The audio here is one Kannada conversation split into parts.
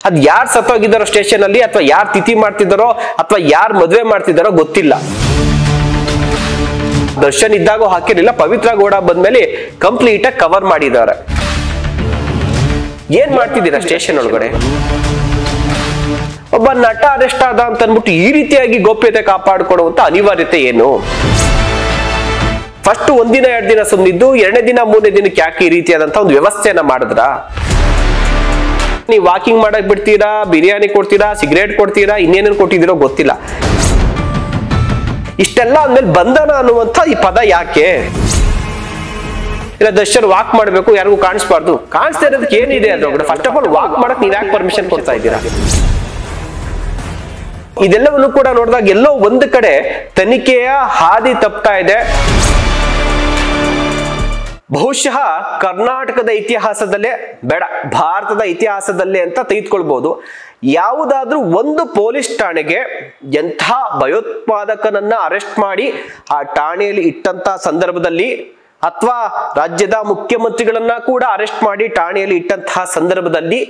ಅದ್ ಯಾರು ಸತ್ತೋಗಿದ್ದಾರೋ ಸ್ಟೇಷನ್ ಅಲ್ಲಿ, ಅಥವಾ ಯಾರು ತಿಥಿ ಮಾಡ್ತಿದ್ದಾರೋ, ಅಥವಾ ಯಾರು ಮದುವೆ ಮಾಡ್ತಿದ್ದಾರೋ ಗೊತ್ತಿಲ್ಲ. ದರ್ಶನ್ ಇದ್ದಾಗ ಹಾಕಿರಲಿಲ್ಲ, ಪವಿತ್ರ ಗೌಡ ಬಂದ್ಮೇಲೆ ಕಂಪ್ಲೀಟ್ ಆಗಿ ಕವರ್ ಮಾಡಿದ್ದಾರೆ. ಏನ್ ಮಾಡ್ತಿದ್ದೀರಾ ಸ್ಟೇಷನ್ ಒಳಗಡೆ? ಒಬ್ಬ ನಟ ಅರೆಸ್ಟ್ ಆದ ಅಂತ ಅನ್ಬಿಟ್ಟು ಈ ರೀತಿಯಾಗಿ ಗೋಪ್ಯತೆ ಕಾಪಾಡಿಕೊಳ್ಳುವಂತ ಅನಿವಾರ್ಯತೆ ಏನು? ಫಸ್ಟ್ ಒಂದಿನ 2 ದಿನ ಸುಮ್ಮನಿದ್ದು 2ನೇ ದಿನ 3ನೇ ದಿನಕ್ಕೆ ಯಾಕೆ ಈ ರೀತಿಯಾದಂತ ಒಂದು ವ್ಯವಸ್ಥೆಯನ್ನ ಮಾಡಿದ್ರ? ನೀವು ವಾಕಿಂಗ್ ಮಾಡಕ್ ಬಿಡ್ತೀರಾ, ಬಿರಿಯಾನಿ ಕೊಡ್ತೀರಾ, ಸಿಗರೇಟ್ ಕೊಡ್ತೀರಾ, ಇನ್ನೇನೇನು ಕೊಟ್ಟಿದ್ದೀರೋ ಗೊತ್ತಿಲ್ಲ. ಇಷ್ಟೆಲ್ಲ ಅಂದ್ಮೇಲೆ ಬಂಧನ ಅನ್ನುವಂತ ಈ ಪದ ಯಾಕೆ? ಇಲ್ಲ ದರ್ಶನ್ ವಾಕ್ ಮಾಡ್ಬೇಕು, ಯಾರಿಗೂ ಕಾಣಿಸ್ಬಾರ್ದು. ಕಾಣಿಸ್ತಾ ಇರೋದಕ್ಕೆ ಏನಿದೆ ಅದ್ರೊಳಗಡೆ? ಫಸ್ಟ್ ಆಫ್ ಆಲ್ ವಾಕ್ ಮಾಡಕ್ ನೀವ್ ಯಾಕೆ ಪರ್ಮಿಷನ್ ಕೊಡ್ತಾ ಇದ್ದೀರಾ? ಇದೆಲ್ಲವನ್ನು ಕೂಡ ನೋಡಿದಾಗ ಎಲ್ಲೋ ಒಂದು ಕಡೆ ತನಿಖೆಯ ಹಾದಿ ತಪ್ತಾ ಇದೆ. ಬಹುಶಃ ಕರ್ನಾಟಕದ ಇತಿಹಾಸದಲ್ಲೇ ಬೇಡ, ಭಾರತದ ಇತಿಹಾಸದಲ್ಲೇ ಅಂತ ತೆಗೆದುಕೊಳ್ಬಹುದು. ಯಾವುದಾದ್ರೂ ಒಂದು ಪೊಲೀಸ್ ಠಾಣೆಗೆ ಎಂಥ ಭಯೋತ್ಪಾದಕನನ್ನ ಅರೆಸ್ಟ್ ಮಾಡಿ ಆ ಠಾಣೆಯಲ್ಲಿ ಇಟ್ಟಂತ ಸಂದರ್ಭದಲ್ಲಿ, ಅಥವಾ ರಾಜ್ಯದ ಮುಖ್ಯಮಂತ್ರಿಗಳನ್ನ ಕೂಡ ಅರೆಸ್ಟ್ ಮಾಡಿ ಠಾಣೆಯಲ್ಲಿ ಇಟ್ಟಂತಹ ಸಂದರ್ಭದಲ್ಲಿ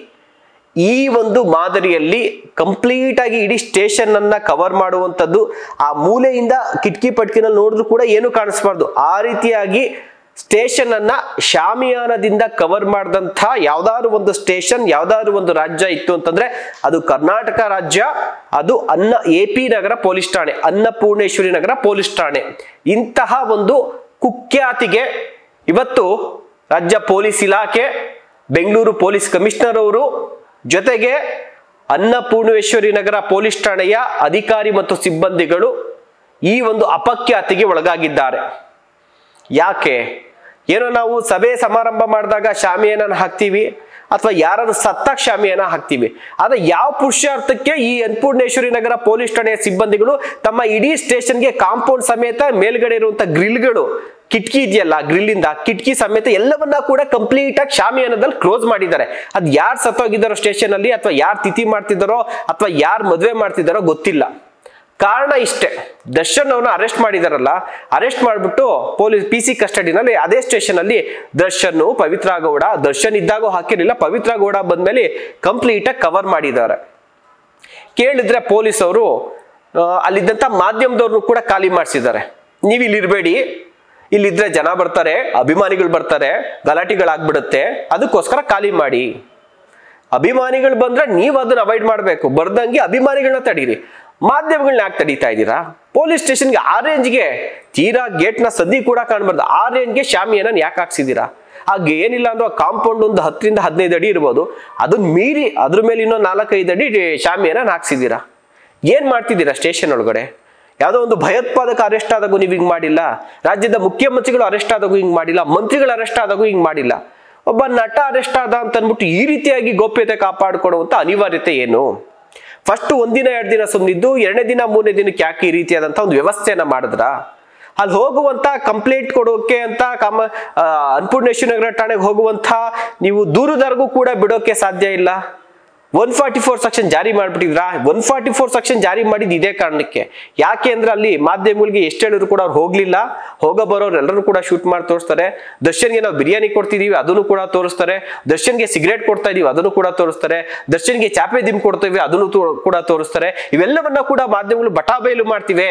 ಈ ಒಂದು ಮಾದರಿಯಲ್ಲಿ ಕಂಪ್ಲೀಟ್ ಆಗಿ ಇಡೀ ಸ್ಟೇಷನ್ ಅನ್ನ ಕವರ್ ಮಾಡುವಂಥದ್ದು, ಆ ಮೂಲೆಯಿಂದ ಕಿಟಕಿ ಪಟ್ಕಿನಲ್ಲಿ ನೋಡಿದ್ರು ಕೂಡ ಏನು ಕಾಣಿಸ್ಬಾರ್ದು, ಆ ರೀತಿಯಾಗಿ ಸ್ಟೇಷನ್ ಅನ್ನ ಶಾಮಿಯಾನದಿಂದ ಕವರ್ ಮಾಡಿದಂಥ ಯಾವ್ದಾದ್ರು ಒಂದು ಸ್ಟೇಷನ್, ಯಾವ್ದಾದ್ರು ಒಂದು ರಾಜ್ಯ ಇತ್ತು ಅಂತಂದ್ರೆ ಅದು ಕರ್ನಾಟಕ ರಾಜ್ಯ. ಅದು AP ನಗರ ಪೊಲೀಸ್ ಠಾಣೆ, ಅನ್ನಪೂರ್ಣೇಶ್ವರಿ ನಗರ ಪೊಲೀಸ್ ಠಾಣೆ. ಇಂತಹ ಒಂದು ಕುಖ್ಯಾತಿಗೆ ಇವತ್ತು ರಾಜ್ಯ ಪೊಲೀಸ್ ಇಲಾಖೆ, ಬೆಂಗಳೂರು ಪೊಲೀಸ್ ಕಮಿಷನರ್ ಅವರು, ಜೊತೆಗೆ ಅನ್ನಪೂರ್ಣೇಶ್ವರಿ ನಗರ ಪೊಲೀಸ್ ಠಾಣೆಯ ಅಧಿಕಾರಿ ಮತ್ತು ಸಿಬ್ಬಂದಿಗಳು ಈ ಒಂದು ಅಪಖ್ಯಾತಿಗೆ ಒಳಗಾಗಿದ್ದಾರೆ. ಯಾಕೆ? ಏನೋ ನಾವು ಸಭೆ ಸಮಾರಂಭ ಮಾಡಿದಾಗ ಶಾಮಿಯಾನ ಹಾಕ್ತೀವಿ, ಅಥವಾ ಯಾರಾದ್ರೂ ಸತ್ತಾಗ ಶಾಮಿಯಾನ ಹಾಕ್ತೀವಿ. ಆದ್ರೆ ಯಾವ ಪುರುಷಾರ್ಥಕ್ಕೆ ಈ ಅನ್ನಪೂರ್ಣೇಶ್ವರಿ ನಗರ ಪೊಲೀಸ್ ಠಾಣೆಯ ಸಿಬ್ಬಂದಿಗಳು ತಮ್ಮ ಇಡೀ ಸ್ಟೇಷನ್ಗೆ ಕಾಂಪೌಂಡ್ ಸಮೇತ ಮೇಲ್ಗಡೆ ಇರುವಂತ ಗ್ರಿಲ್ಗಳು, ಕಿಟಕಿ ಇದೆಯಲ್ಲ, ಗ್ರಿಲ್ಲಿಂದ ಕಿಟಕಿ ಸಮೇತ ಎಲ್ಲವನ್ನ ಕೂಡ ಕಂಪ್ಲೀಟ್ ಆಗಿ ಶಾಮಿಯಾನದಲ್ಲಿ ಕ್ಲೋಸ್ ಮಾಡಿದ್ದಾರೆ. ಅದ್ ಯಾರು ಸತ್ತೋಗಿದ್ದಾರೋ ಸ್ಟೇಷನ್ ಅಲ್ಲಿ, ಅಥವಾ ಯಾರು ತಿಥಿ ಮಾಡ್ತಿದ್ದಾರೋ, ಅಥವಾ ಯಾರು ಮದುವೆ ಮಾಡ್ತಿದ್ದಾರೋ ಗೊತ್ತಿಲ್ಲ. ಕಾರಣ ಇಷ್ಟೇ, ದರ್ಶನ್ ಅವನ್ನ ಅರೆಸ್ಟ್ ಮಾಡಿದಾರಲ್ಲ, ಅರೆಸ್ಟ್ ಮಾಡಿಬಿಟ್ಟು ಪೊಲೀಸ್ PC ಕಸ್ಟಡಿನಲ್ಲಿ ಅದೇ ಸ್ಟೇಷನ್ ಅಲ್ಲಿ ದರ್ಶನ್, ಪವಿತ್ರ ಗೌಡ, ದರ್ಶನ್ ಇದ್ದಾಗ ಹಾಕಿರಲಿಲ್ಲ, ಪವಿತ್ರ ಗೌಡ ಬಂದ್ಮೇಲೆ ಕಂಪ್ಲೀಟ್ ಆಗಿ ಕವರ್ ಮಾಡಿದ್ದಾರೆ. ಕೇಳಿದ್ರೆ ಪೊಲೀಸ್ ಅವರು ಅಲ್ಲಿದ್ದಂತ ಮಾಧ್ಯಮದವ್ರನ್ನು ಕೂಡ ಖಾಲಿ ಮಾಡಿಸಿದ್ದಾರೆ. ನೀವು ಇಲ್ಲಿರ್ಬೇಡಿ, ಇಲ್ಲಿದ್ರೆ ಜನ ಬರ್ತಾರೆ, ಅಭಿಮಾನಿಗಳು ಬರ್ತಾರೆ, ಗಲಾಟೆಗಳಾಗ್ಬಿಡುತ್ತೆ, ಅದಕ್ಕೋಸ್ಕರ ಖಾಲಿ ಮಾಡಿ. ಅಭಿಮಾನಿಗಳು ಬಂದ್ರೆ ನೀವು ಅದನ್ನ ಅವಾಯ್ಡ್ ಮಾಡ್ಬೇಕು, ಬರ್ದಂಗೆ ಅಭಿಮಾನಿಗಳನ್ನ ತಡೀರಿ. ಮಾಧ್ಯಮಗಳನ್ನ ಯಾಕೆ ತಡೀತಾ ಇದ್ದೀರಾ? ಪೊಲೀಸ್ ಸ್ಟೇಷನ್ಗೆ ಆ ರೇಂಜ್ಗೆ ತೀರಾ ಗೇಟ್ ನ ಸದ್ದಿ ಕೂಡ ಕಾಣಬಾರ್ದು, ಆ ರೇಂಜ್ಗೆ ಶಾಮಿಯಾನ ಯಾಕೆ ಹಾಕ್ಸಿದೀರಾ? ಹಾಗೆ ಏನಿಲ್ಲ ಅಂದ್ರೆ ಕಾಂಪೌಂಡ್ ಒಂದು 10 ರಿಂದ 15 ಅಡಿ ಇರ್ಬೋದು, ಅದನ್ನ ಮೀರಿ ಅದ್ರ ಮೇಲೆ ಇನ್ನೂ 4-5 ಅಡಿ ಶಾಮಿಯಾನ ಹಾಕ್ಸಿದೀರಾ. ಏನ್ ಮಾಡ್ತಿದ್ದೀರಾ ಸ್ಟೇಷನ್ ಒಳಗಡೆ? ಯಾವುದೋ ಒಂದು ಭಯೋತ್ಪಾದಕ ಅರೆಸ್ಟ್ ಆದಾಗೂ ನೀವು ಹಿಂಗ್ ಮಾಡಿಲ್ಲ, ರಾಜ್ಯದ ಮುಖ್ಯಮಂತ್ರಿಗಳು ಅರೆಸ್ಟ್ ಆದಾಗೂ ಹಿಂಗ್ ಮಾಡಿಲ್ಲ, ಮಂತ್ರಿಗಳು ಅರೆಸ್ಟ್ ಆದಾಗೂ ಹಿಂಗ್ ಮಾಡಿಲ್ಲ. ಒಬ್ಬ ನಟ ಅರೆಸ್ಟ್ ಆದ ಅಂತ ಅನ್ಬಿಟ್ಟು ಈ ರೀತಿಯಾಗಿ ಗೋಪ್ಯತೆ ಕಾಪಾಡಿಕೊಳ್ಳುವಂತ ಅನಿವಾರ್ಯತೆ ಏನು? ಫಸ್ಟ್ ಒಂದಿನ 2 ದಿನ ಸುಮ್ಮನಿದ್ದು 2ನೇ ದಿನ 3ನೇ ದಿನಕ್ಕೆ ಯಾಕೆ ಈ ರೀತಿಯಾದಂತ ಒಂದು ವ್ಯವಸ್ಥೆಯನ್ನ ಮಾಡಿದ್ರ? ಅಲ್ಲಿ ಹೋಗುವಂತ ಕಂಪ್ಲೇಂಟ್ ಕೊಡೋಕೆ ಅಂತ ಅನ್ನಪೂರ್ಣೇಶ್ವರಿ ನಗರ ಠಾಣೆಗೆ ಹೋಗುವಂತ ನೀವು ದೂರುದಾರಗೂ ಕೂಡ ಬಿಡೋಕೆ ಸಾಧ್ಯ ಇಲ್ಲ. 144 ಸೆಕ್ಷನ್ ಜಾರಿ ಮಾಡ್ಬಿಟ್ಟಿದ್ರ. 144 ಸೆಕ್ಷನ್ ಜಾರಿ ಮಾಡಿದ್ ಇದೇ ಕಾರಣಕ್ಕೆ. ಯಾಕೆ ಅಂದ್ರೆ ಅಲ್ಲಿ ಮಾಧ್ಯಮಗಳಿಗೆ ಎಷ್ಟು ಹೇಳಿದ್ರು ಕೂಡ ಅವ್ರು ಹೋಗ್ಲಿಲ್ಲ. ಹೋಗೋ ಬರೋರು ಎಲ್ಲರೂ ಕೂಡ ಶೂಟ್ ಮಾಡಿ ತೋರಿಸ್ತಾರೆ. ದರ್ಶನ್ಗೆ ನಾವು ಬಿರಿಯಾನಿ ಕೊಡ್ತಿದೀವಿ ಅದನ್ನು ಕೂಡ ತೋರಿಸ್ತಾರೆ. ದರ್ಶನ್ಗೆ ಸಿಗರೇಟ್ ಕೊಡ್ತಾ ಇದೀವಿ ಅದನ್ನು ಕೂಡ ತೋರಿಸ್ತಾರೆ. ದರ್ಶನ್ಗೆ ಚಾಪೆ ದಿಮ್ ಕೊಡ್ತೀವಿ ಅದನ್ನು ಕೂಡ ತೋರಿಸ್ತಾರೆ. ಇವೆಲ್ಲವನ್ನ ಕೂಡ ಮಾಧ್ಯಮಗಳು ಬಟಾಬಯಲು ಮಾಡ್ತಿವೆ.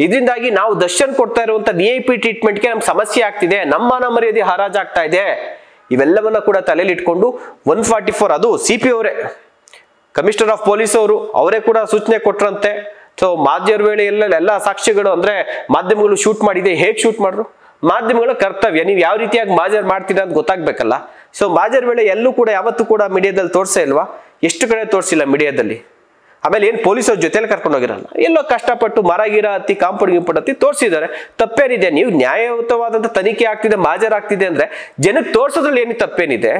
ಇದರಿಂದಾಗಿ ನಾವು ದರ್ಶನ್ ಕೊಡ್ತಾ ಇರುವಂತ VIP ಟ್ರೀಟ್ಮೆಂಟ್ಗೆ ನಮ್ಗೆ ಸಮಸ್ಯೆ ಆಗ್ತಿದೆ, ನಮ್ಮ ಮರ್ಯಾದೆ ಹರಾಜಾಗ್ತಾ ಇದೆ. ಇವೆಲ್ಲವನ್ನ ಕೂಡ ತಲೆಯಲ್ಲಿ ಇಟ್ಕೊಂಡು 144 ಅದು CP ಅವರೇ, ಕಮಿಷನರ್ ಆಫ್ ಪೊಲೀಸ್ ಅವರು ಅವರೇ ಕೂಡ ಸೂಚನೆ ಕೊಟ್ರಂತೆ. ಸೊ ಮಾಧ್ಯಮರ ವೇಳೆ ಎಲ್ಲ ಸಾಕ್ಷ್ಯಗಳು ಅಂದ್ರೆ ಮಾಧ್ಯಮಗಳು ಶೂಟ್ ಮಾಡಿದೆ. ಹೇಗೆ ಶೂಟ್ ಮಾಡ್ರು? ಮಾಧ್ಯಮಗಳ ಕರ್ತವ್ಯ, ನೀವು ಯಾವ ರೀತಿಯಾಗಿ ಮಾಜರ್ ಮಾಡ್ತೀರಾ ಅಂತ ಗೊತ್ತಾಗ್ಬೇಕಲ್ಲ. ಸೊ ಮಾಜರ್ ವೇಳೆ ಎಲ್ಲೂ ಕೂಡ ಯಾವತ್ತೂ ಕೂಡ ಮೀಡಿಯಾದಲ್ಲಿ ತೋರಿಸೇ ಇಲ್ವಾ? ಎಷ್ಟು ಕಡೆ ತೋರಿಸಿಲ್ಲ ಮೀಡಿಯಾದಲ್ಲಿ. ಆಮೇಲೆ ಏನ್ ಪೊಲೀಸರ ಜೊತೆಲಿ ಕರ್ಕೊಂಡು ಹೋಗಿರಲ್ಲ, ಎಲ್ಲೋ ಕಷ್ಟಪಟ್ಟು ಮರಗಿರ ಹತ್ತಿ ಕಾಂಪೌಂಡ್ ಗಿಂಪೌಂಡ್ ಹತ್ತಿ ತೋರಿಸಿದ್ದಾರೆ. ತಪ್ಪೇನಿದೆ? ನೀವು ನ್ಯಾಯಯುತವಾದಂತ ತನಿಖೆ ಆಗ್ತಿದೆ, ಮಾಜರ್ ಆಗ್ತಿದೆ ಅಂದ್ರೆ ಜನಕ್ಕೆ ತೋರಿಸೋದ್ರಲ್ಲಿ ಏನು ತಪ್ಪೇನಿದೆ?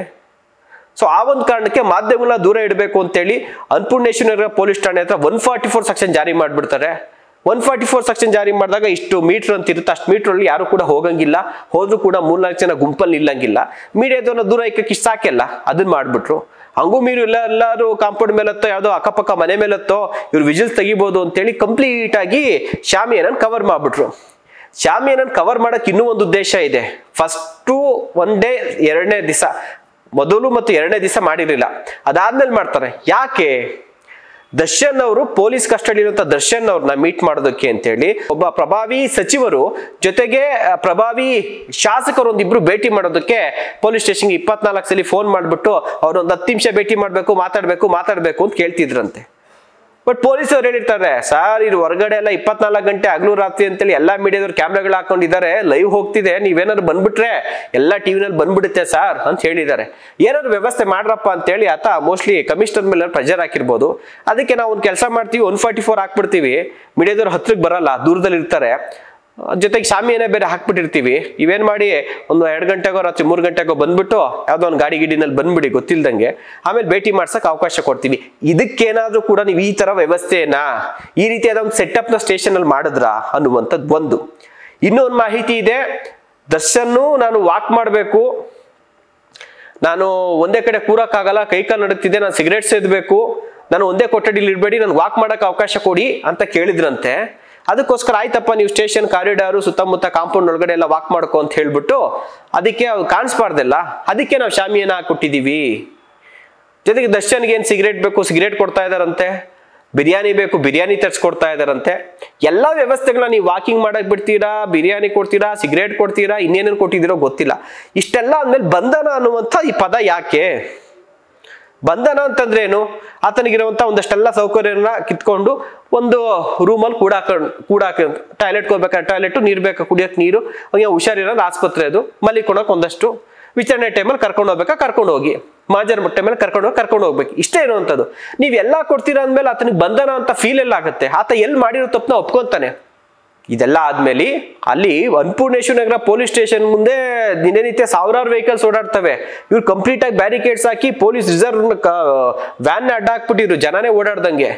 ಸೊ ಆ ಒಂದು ಕಾರಣಕ್ಕೆ ಮಾಧ್ಯಮಗಳನ್ನ ದೂರ ಇಡಬೇಕು ಅಂತೇಳಿ ಅನ್ನಪೂರ್ಣೇಶ್ವರಿ ನಗರ ಪೊಲೀಸ್ ಠಾಣೆ ಹತ್ರ 144 ಸೆಕ್ಷನ್ ಜಾರಿ ಮಾಡ್ಬಿಡ್ತಾರೆ. 144 ಸೆಕ್ಷನ್ ಜಾರಿ ಮಾಡಿದಾಗ ಇಷ್ಟು ಮೀಟರ್ ಅಂತ ಇರುತ್ತೆ, ಅಷ್ಟು ಮೀಟರ್ ಅಲ್ಲಿ ಯಾರು ಕೂಡ ಹೋಗಂಗಿಲ್ಲ, ಹೋದ್ರು ಕೂಡ 3-4 ಜನ ಗುಂಪಲ್ಲಿ ನಿಲ್ಲಂಗಿಲ್ಲ. ಮೀಡಿಯಾದವ್ರನ್ನ ದೂರ ಇಕ್ಕಕ್ಕೆ ಇಷ್ಟ ಸಾಕೆಲ್ಲ ಅದನ್ನ ಮಾಡ್ಬಿಟ್ರು. ಹಂಗೂ ಮೀರು ಎಲ್ಲರೂ ಕಾಂಪೌಂಡ್ ಮೇಲತ್ತೋ ಯಾವ್ದೋ ಅಕ್ಕಪಕ್ಕ ಮನೆ ಮೇಲತ್ತೋ ಇವ್ರು ವಿಜಿಲ್ಸ್ ತೆಗಿಬಹುದು ಅಂತೇಳಿ ಕಂಪ್ಲೀಟ್ ಆಗಿ ಶಾಮಿಯಾನನ್ನ ಕವರ್ ಮಾಡ್ಬಿಟ್ರು. ಶಾಮಿಯಾನನ್ನ ಕವರ್ ಮಾಡಕ್ ಇನ್ನೂ ಒಂದು ಉದ್ದೇಶ ಇದೆ. ಫಸ್ಟು 1 ಡೇ 2ನೇ ದಿವಸ ಮೊದಲು ಮತ್ತು ಎರಡನೇ ದಿವಸ ಮಾಡಿರಲಿಲ್ಲ, ಅದಾದ್ಮೇಲೆ ಮಾಡ್ತಾರೆ. ಯಾಕೆ? ದರ್ಶನ್ ಅವರು ಪೊಲೀಸ್ ಕಸ್ಟಡಿ ಇರುವಂತ ದರ್ಶನ್ ಅವ್ರನ್ನ ಮೀಟ್ ಮಾಡೋದಕ್ಕೆ ಅಂತೇಳಿ ಒಬ್ಬ ಪ್ರಭಾವಿ ಸಚಿವರು ಜೊತೆಗೆ ಪ್ರಭಾವಿ ಶಾಸಕರು ಒಂದಿಬ್ರು ಭೇಟಿ ಮಾಡೋದಕ್ಕೆ ಪೊಲೀಸ್ ಸ್ಟೇಷನ್ಗೆ 24 ಸಲ ಫೋನ್ ಮಾಡ್ಬಿಟ್ಟು ಅವ್ರು ಒಂದು 10 ನಿಮಿಷ ಭೇಟಿ ಮಾಡ್ಬೇಕು, ಮಾತಾಡ್ಬೇಕು ಅಂತ ಕೇಳ್ತಿದ್ರಂತೆ. ಬಟ್ ಪೊಲೀಸ್ ಅವ್ರು ಹೇಳಿರ್ತಾರೆ, ಸರ್ ಇದು ಹೊರಗಡೆ ಎಲ್ಲ 24 ಗಂಟೆ ಹಗಲು ರಾತ್ರಿ ಅಂತೇಳಿ ಎಲ್ಲಾ ಮೀಡಿಯಾದವ್ರು ಕ್ಯಾಮ್ರಾಗಳು ಹಾಕೊಂಡಿದ್ದಾರೆ, ಲೈವ್ ಹೋಗ್ತಿದೆ, ನೀವೇನಾದ್ರು ಬಂದ್ಬಿಟ್ರೆ ಎಲ್ಲ ಟಿವಿನಲ್ಲಿ ಬಂದ್ಬಿಡುತ್ತೆ ಸರ್ ಅಂತ ಹೇಳಿದ್ದಾರೆ. ಏನಾದ್ರು ವ್ಯವಸ್ಥೆ ಮಾಡ್ರಪ್ಪ ಅಂತೇಳಿ ಆತ ಮೋಸ್ಟ್ಲಿ ಕಮಿಷನರ್ ಮೇಲೆ ಪ್ರೆಷರ್ ಹಾಕಿರ್ಬೋದು. ಅದಕ್ಕೆ ನಾವು ಒಂದು ಕೆಲಸ ಮಾಡ್ತೀವಿ, 144 ಹಾಕ್ಬಿಡ್ತೀವಿ, ಮೀಡಿಯಾದವ್ರು ಹತ್ರಕ್ಕೆ ಬರಲ್ಲ, ದೂರದಲ್ಲಿ ಇರ್ತಾರೆ, ಜೊತೆಗೆ ಶಾಮಿಯಾನ ಬೇರೆ ಹಾಕ್ಬಿಟ್ಟಿರ್ತೀವಿ, ಇವೇನ್ ಮಾಡಿ ಒಂದು 2 ಗಂಟೆಗೋ ರಾತ್ರಿ 3 ಗಂಟೆಗೋ ಬಂದ್ಬಿಟ್ಟು ಯಾವ್ದೋ ಒಂದು ಗಿಡಿನಲ್ಲಿ ಬಂದ್ಬಿಡಿ ಗೊತ್ತಿಲ್ದಂಗೆ, ಆಮೇಲೆ ಭೇಟಿ ಮಾಡ್ಸಕ್ ಅವಕಾಶ ಕೊಡ್ತೀವಿ. ಇದಕ್ಕೇನಾದ್ರೂ ಕೂಡ ನೀವು ಈ ತರ ವ್ಯವಸ್ಥೆಯನ್ನ ಈ ರೀತಿಯಾದ ಒಂದು ಸೆಟಪ್ ನ ಸ್ಟೇಷನ್ ಅಲ್ಲಿ ಮಾಡಿದ್ರ ಅನ್ನುವಂಥದ್ದು ಒಂದು. ಇನ್ನೊಂದು ಮಾಹಿತಿ ಇದೆ, ದರ್ಶನ್ ನಾನು ವಾಕ್ ಮಾಡ್ಬೇಕು, ನಾನು ಒಂದೇ ಕಡೆ ಕೂರಕ್ಕಾಗಲ್ಲ, ಕೈಕಾಲು ನಡುತ್ತಿದೆ, ನಾನು ಸಿಗರೇಟ್ ಸೇದಬೇಕು, ನಾನು ಒಂದೇ ಕೊಠಡಿಲಿ ಇಡಬೇಡಿ, ನಾನು ವಾಕ್ ಮಾಡಕ್ ಅವಕಾಶ ಕೊಡಿ ಅಂತ ಕೇಳಿದ್ರಂತೆ. ಅದಕ್ಕೋಸ್ಕರ ಆಯ್ತಪ್ಪ ನೀವು ಸ್ಟೇಷನ್ ಕಾರಿಡಾರು ಸುತ್ತಮುತ್ತ ಕಾಂಪೌಂಡ್ ಒಳಗಡೆ ಎಲ್ಲ ವಾಕ್ ಮಾಡ್ಕೊ ಅಂತ ಹೇಳ್ಬಿಟ್ಟು ಅದಕ್ಕೆ ಅವ್ರು ಕಾಣಿಸ್ಬಾರ್ದಲ್ಲ, ಅದಕ್ಕೆ ನಾವು ಶಾಮಿಯಾನ ಹಾಕೊಟ್ಟಿದೀವಿ. ಜೊತೆಗೆ ದರ್ಶನ್ಗೆ ಏನ್ ಸಿಗರೇಟ್ ಬೇಕು, ಸಿಗರೇಟ್ ಕೊಡ್ತಾ ಇದಾರಂತೆ, ಬಿರಿಯಾನಿ ಬೇಕು, ಬಿರಿಯಾನಿ ತರಿಸ್ಕೊಡ್ತಾ ಇದಾರಂತೆ. ಎಲ್ಲಾ ವ್ಯವಸ್ಥೆಗಳನ್ನ ನೀವು ವಾಕಿಂಗ್ ಮಾಡಕ್ ಬಿಡ್ತೀರಾ, ಬಿರಿಯಾನಿ ಕೊಡ್ತೀರಾ, ಸಿಗರೇಟ್ ಕೊಡ್ತೀರಾ, ಇನ್ನೇನೇನು ಕೊಟ್ಟಿದ್ದೀರೋ ಗೊತ್ತಿಲ್ಲ. ಇಷ್ಟೆಲ್ಲ ಅಂದ್ಮೇಲೆ ಬಂಧನ ಅನ್ನುವಂಥ ಈ ಪದ ಯಾಕೆ? ಬಂಧನ ಅಂತಂದ್ರೆ ಏನು? ಆತನಿಗಿರುವಂತ ಒಂದಷ್ಟೆಲ್ಲ ಸೌಕರ್ಯನ ಕಿತ್ಕೊಂಡು ಒಂದು ರೂಮಲ್ಲಿ ಕೂಡಾಕ ಟಾಯ್ಲೆಟ್ ಹೋಗ್ಬೇಕಾದ್ರೆ ಟಾಯ್ಲೆಟ್, ನೀರ್ ಬೇಕಾ ಕುಡಿಯಕ್ ನೀರು, ಹಂಗೆ ಹುಷಾರಿರೋದು ಆಸ್ಪತ್ರೆ, ಅದು ಮಲ್ಲಿಕೊಳಕ್ ಒಂದಷ್ಟು, ವಿಚಾರಣೆ ಟೈಮಲ್ಲಿ ಕರ್ಕೊಂಡು ಹೋಗ್ಬೇಕಾ ಕರ್ಕೊಂಡು ಹೋಗಿ, ಮಾಜರ್ ಟೈಮಲ್ಲಿ ಕರ್ಕೊಂಡು ಹೋಗ್ಬೇಕು, ಇಷ್ಟೇ ಇರುವಂತದ್ದು. ನೀವೆಲ್ಲಾ ಕೊಡ್ತೀರಾ ಅಂದ್ಮೇಲೆ ಆತನಿಗೆ ಬಂಧನ ಅಂತ ಫೀಲ್ ಎಲ್ಲ ಆಗುತ್ತೆ. ಆತ ಎಲ್ಲಿ ಮಾಡಿರೋ ತಪ್ಪನ್ನ ಒಪ್ಕೊಂತಾನೆ. ಇದೆಲ್ಲ ಆದ್ಮೇಲೆ ಅಲ್ಲಿ ಅನ್ನಪೂರ್ಣೇಶ್ವರ ನಗರ ಪೊಲೀಸ್ ಸ್ಟೇಷನ್ ಮುಂದೆ ದಿನನಿತ್ಯ ಸಾವಿರಾರು ವೆಹಿಕಲ್ಸ್ ಓಡಾಡ್ತವೆ. ಇವ್ರು ಕಂಪ್ಲೀಟ್ ಆಗಿ ಬ್ಯಾರಿಕೇಡ್ಸ್ ಹಾಕಿ ಪೊಲೀಸ್ ರಿಸರ್ವ್ ವ್ಯಾನ್ ಅಡ್ಡ ಹಾಕ್ಬಿಟ್ಟಿದ್ರು, ಜನನೇ ಓಡಾಡ್ದಂಗೆ.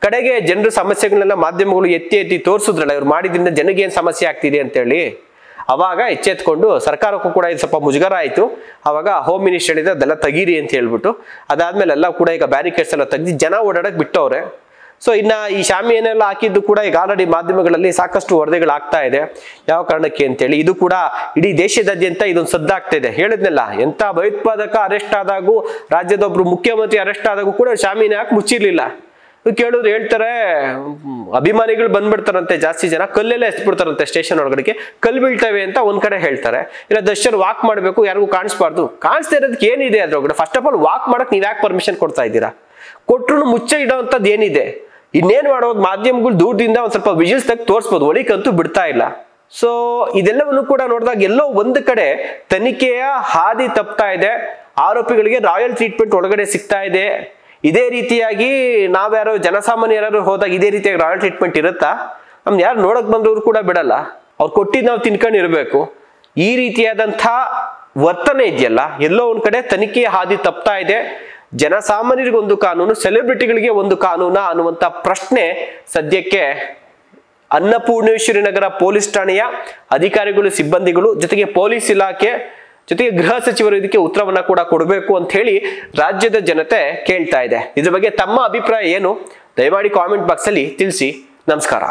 ಕಡೆಗೆ ಜನರ ಸಮಸ್ಯೆಗಳನ್ನೆಲ್ಲ ಮಾಧ್ಯಮಗಳು ಎತ್ತಿ ತೋರಿಸಿದ್ರಲ್ಲ, ಇವ್ರು ಮಾಡಿದ್ರಿಂದ ಜನಕ್ಕೆ ಏನ್ ಸಮಸ್ಯೆ ಆಗ್ತಿದೆ ಅಂತೇಳಿ. ಅವಾಗ ಎಚ್ಚೆತ್ಕೊಂಡು ಸರ್ಕಾರಕ್ಕೂ ಕೂಡ ಇದು ಸ್ವಲ್ಪ ಮುಜುಗರ ಆಯ್ತು. ಅವಾಗ ಹೋಮ್ ಮಿನಿಸ್ಟರ್ ಹೇಳಿದ್ರೆ ಅದೆಲ್ಲ ತೆಗೀರಿ ಅಂತ ಹೇಳ್ಬಿಟ್ಟು, ಅದಾದ್ಮೇಲೆ ಎಲ್ಲ ಕೂಡ ಈಗ ಬ್ಯಾರಿಕೇಡ್ಸ್ ಎಲ್ಲ ತೆಗ್ದು ಜನ ಓಡಾಡಕ್ ಬಿಟ್ಟವ್ರೆ. ಸೊ ಇನ್ನ ಈ ಶಾಮಿಯಾನೆಲ್ಲ ಹಾಕಿದ್ದು ಕೂಡ ಈಗ ಆಲ್ರೆಡಿ ಮಾಧ್ಯಮಗಳಲ್ಲಿ ಸಾಕಷ್ಟು ವರದಿಗಳಾಗ್ತಾ ಇದೆ. ಯಾವ ಕಾರಣಕ್ಕೆ ಅಂತೇಳಿ ಇದು ಕೂಡ ಇಡೀ ದೇಶದಾದ್ಯಂತ ಇದೊಂದು ಸದ್ದಾಗ್ತಾ ಇದೆ. ಹೇಳಿದ್ನಲ್ಲ, ಎಂತ ಭಯೋತ್ಪಾದಕ ಅರೆಸ್ಟ್ ಆದಾಗೂ, ರಾಜ್ಯದೊಬ್ರು ಮುಖ್ಯಮಂತ್ರಿ ಅರೆಸ್ಟ್ ಆದಾಗೂ ಕೂಡ ಶಾಮಿಯಾನೆ ಹಾಕಿ ಮುಚ್ಚಿರ್ಲಿಲ್ಲ. ಕೇಳಿದ್ರು ಹೇಳ್ತಾರೆ, ಅಭಿಮಾನಿಗಳು ಬಂದ್ಬಿಡ್ತಾರಂತೆ, ಜಾಸ್ತಿ ಜನ ಕಲ್ಲೆಲ್ಲ ಎಸ್ಬಿಡ್ತಾರಂತೆ ಸ್ಟೇಷನ್ ಒಳಗಡೆಗೆ, ಕಲ್ಲು ಬೀಳ್ತವೆ ಅಂತ ಒಂದ್ ಕಡೆ ಹೇಳ್ತಾರೆ. ಇಲ್ಲ ದರ್ಶನ್ ವಾಕ್ ಮಾಡ್ಬೇಕು, ಯಾರಿಗೂ ಕಾಣಿಸ್ಬಾರ್ದು. ಕಾಣಿಸ್ತಾ ಇರೋದಕ್ಕೆ ಏನಿದೆ ಅದ್ರೊಳಗಡೆ? ಫಸ್ಟ್ ಆಫ್ ಆಲ್ ವಾಕ್ ಮಾಡಕ್ ನೀವ್ ಯಾಕೆ ಪರ್ಮಿಷನ್ ಕೊಡ್ತಾ ಇದ್ದೀರಾ? ಕೊಟ್ರು ಮುಚ್ಚೆ ಇಡೋಂಥದ್ದು ಏನಿದೆ? ಇನ್ನೇನ್ ಮಾಡೋದು? ಮಾಧ್ಯಮಗಳು ದೂರದಿಂದ ಒಂದ್ ಸ್ವಲ್ಪ ವಿಜಿಲ್ಸ್ ತೆಗೆದು ತೋರಿಸ್ಬೋದು, ಒಳಿಕಂತೂ ಬಿಡ್ತಾ ಇಲ್ಲ. ಸೊ ಇದೆಲ್ಲವನ್ನು ಕೂಡ ನೋಡಿದಾಗ ಎಲ್ಲೋ ಒಂದು ಕಡೆ ತನಿಖೆಯ ಹಾದಿ ತಪ್ತಾ ಇದೆ, ಆರೋಪಿಗಳಿಗೆ ರಾಯಲ್ ಟ್ರೀಟ್ಮೆಂಟ್ ಒಳಗಡೆ ಸಿಗ್ತಾ ಇದೆ. ಇದೇ ರೀತಿಯಾಗಿ ನಾವ್ಯಾರೋ ಜನಸಾಮಾನ್ಯರು ಹೋದಾಗ ಇದೇ ರೀತಿಯಾಗಿ ರಾಯಲ್ ಟ್ರೀಟ್ಮೆಂಟ್ ಇರುತ್ತಾ? ನಮ್ನ ಯಾರು ನೋಡಕ್ ಬಂದವರು ಕೂಡ ಬಿಡಲ್ಲ, ಅವ್ರು ಕೊಟ್ಟಿದ್ದು ನಾವು ತಿನ್ಕೊಂಡಿರ್ಬೇಕು. ಈ ರೀತಿಯಾದಂಥ ವರ್ತನೆ ಇದೆಯಲ್ಲ, ಎಲ್ಲೋ ಒಂದ್ ಕಡೆ ತನಿಖೆಯ ಹಾದಿ ತಪ್ತಾ ಇದೆ. ಜನಸಾಮಾನ್ಯರಿಗೆ ಒಂದು ಕಾನೂನು, ಸೆಲೆಬ್ರಿಟಿಗಳಿಗೆ ಒಂದು ಕಾನೂನ ಅನ್ನುವಂಥ ಪ್ರಶ್ನೆ ಸದ್ಯಕ್ಕೆ ಅನ್ನಪೂರ್ಣೇಶ್ವರಿ ನಗರ ಪೊಲೀಸ್ ಠಾಣೆಯ ಅಧಿಕಾರಿಗಳು, ಸಿಬ್ಬಂದಿಗಳು, ಜೊತೆಗೆ ಪೊಲೀಸ್ ಇಲಾಖೆ, ಜೊತೆಗೆ ಗೃಹ ಸಚಿವರು ಇದಕ್ಕೆ ಉತ್ತರವನ್ನ ಕೂಡ ಕೊಡಬೇಕು ಅಂತ ಹೇಳಿ ರಾಜ್ಯದ ಜನತೆ ಕೇಳ್ತಾ ಇದೆ. ಇದ್ರ ಬಗ್ಗೆ ತಮ್ಮ ಅಭಿಪ್ರಾಯ ಏನು? ದಯಮಾಡಿ ಕಾಮೆಂಟ್ ಬಾಕ್ಸ್ ಅಲ್ಲಿ ತಿಳಿಸಿ. ನಮಸ್ಕಾರ.